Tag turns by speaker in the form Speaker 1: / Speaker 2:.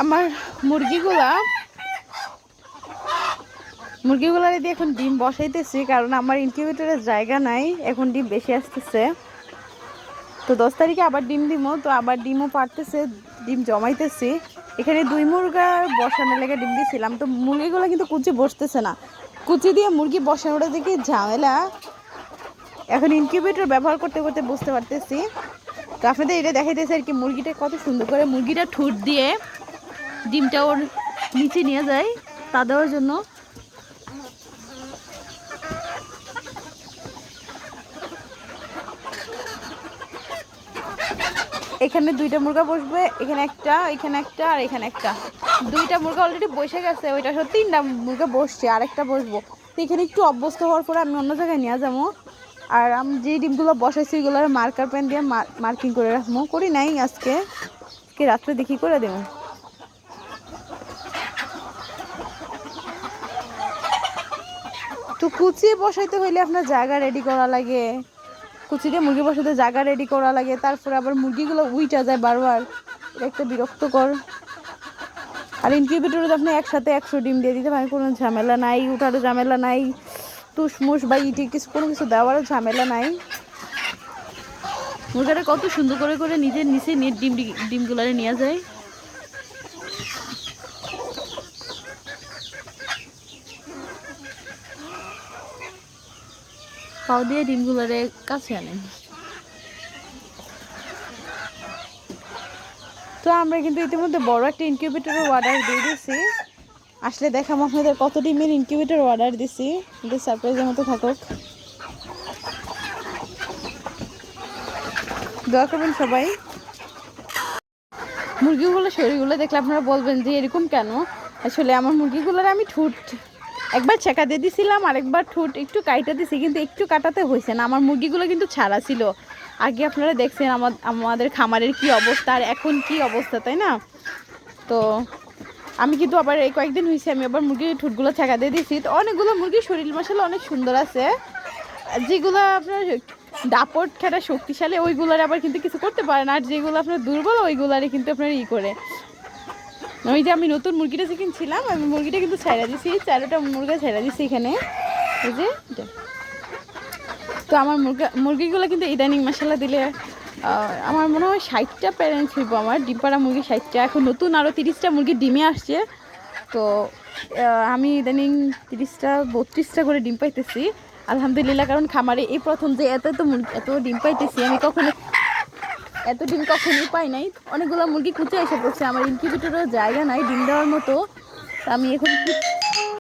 Speaker 1: আমার মুরগিগুলার দিয়ে এখন ডিম বসাইতেছি, কারণ আমার ইনকিউবেটরের জায়গা নাই, এখন ডিম বেশি আসতেছে। তো 10 তারিখে আবার ডিম দিব, তো আবার ডিমও পারতেছে, ডিম জমাইতেছি। এখানে 2 মুরগা বসানোর লেগে ডিম দিয়েছিলাম, তো মুরগিগুলো কিন্তু কুচি বসতেছে না। কুচি দিয়ে মুরগি বসানোটা দেখে ঝামেলা। এখন ইনকিউবেটর ব্যবহার করতে করতে বুঝতে পারতেছি। তো আপনাদের এটা দেখাইতেছে আর কি, মুরগিটা কত সুন্দর করে মুরগিটা ঠোঁট দিয়ে ডিমটা ওর নিচে নিয়ে যায় তা দেওয়ার জন্য। এখানে 2টা মুরগা বসবে, এখানে একটা, এখানে একটা, আর এখানে একটা। 2টা মুরগা অলরেডি বসে গেছে, ওইটা সহ 3টা মুরগা বসছে, আর একটা বসবো। তো এখানে একটু অভ্যস্ত হওয়ার পরে আমি অন্য জায়গায় নিয়ে যাবো। আর আমি যে ডিমগুলো বসাইছি ওইগুলোর মার্কার পেন দিয়ে মার্কিং করে রাখবো। করি নাই আজকে রাত্রে দেখি করে দেবো। তো কুচি বসাইতে হইলে আপনার জায়গা রেডি করা লাগে, কুচি দিয়ে মুরগি বসাতে জায়গা রেডি করা লাগে, তারপরে আবার মুরগিগুলো উইটা যায় বারবার, এটা একটা বিরক্তকর। আর ইনকিউবেটরে আপনি একসাথে 100 ডিম দিয়ে দিতে পারেন, কোনো ঝামেলা নাই, উঠারও ঝামেলা নাই, তুষমুষ বা ইটি কিছু কোনো কিছু দেওয়ারও ঝামেলা নাই। মুরগাটা কত সুন্দর করে করে নিজের নিচে ডিমগুলারে নিয়ে যায়। পাও দিয়ে ডিমগুলারে কাছে আনে। তো আমরা কিন্তু ইতিমধ্যে বড় একটা ইনকিউবেটরের অর্ডার দিয়ে দিয়েছি, আসলে দেখাবো আপনাদের কত ডিমের ইনকিউবেটর অর্ডার দিছি, কিন্তু সারপ্রাইজের মতো থাকুক, দোয়া করবেন সবাই। মুরগিগুলো শরীরগুলো দেখলে আপনারা বলবেন যে এরকম কেন। আসলে আমার মুরগিগুলোর আমি ঠোঁট একবার ছেঁকা দিয়ে দিয়েছিলাম, আরেকবার ঠোঁট একটু কাইটা দিছি, কিন্তু একটু কাটাতে হয়েছে না। আমার মুরগিগুলো কিন্তু ছাড়া ছিল, আগে আপনারা দেখছেন আমাদের খামারের কি অবস্থা আর এখন কি অবস্থা, তাই না? তো আমি কিন্তু আবার এই কয়েকদিন হয়েছে আমি আবার মুরগির ঠোঁটগুলো ছেঁকা দিয়ে দিয়েছি। তো অনেকগুলো মুরগির শরীর মশলা অনেক সুন্দর আছে, যেগুলো আপনার দাপট খেটা শক্তিশালী ওইগুলার আবার কিন্তু কিছু করতে পারে না, আর যেগুলো আপনার দুর্বল ওইগুলারে কিন্তু আপনার করে। ওই যে আমি নতুন মুরগিটা যে কিনছিলাম, আমি মুরগিটা কিন্তু ছাইড়া দিছি, 4টা মুরগা ছাইড়া দিছি এখানে, এই যে। তো আমার মুরগিগুলো কিন্তু ইদানিং মশলা দিলে আমার মনে হয় 60টা প্যারেন্টস হইব, আমার ডিম পাড়া মুরগি 60টা, এখন নতুন আরও 30টা মুরগি ডিমে আসছে। তো আমি ইদানিং 30টা 32টা করে ডিম পাইতেছি আলহামদুলিল্লাহ, কারণ খামারে এই প্রথম যে এত ডিম পাইতেছি, আমি কখনো এত ডিম কখনোই পাই নাই। অনেকগুলো মুরগি কুচে এসে পড়ছে, আমার ইনকিউবেটরের জায়গা নাই ডিম দেওয়ার মতো। আমি এখন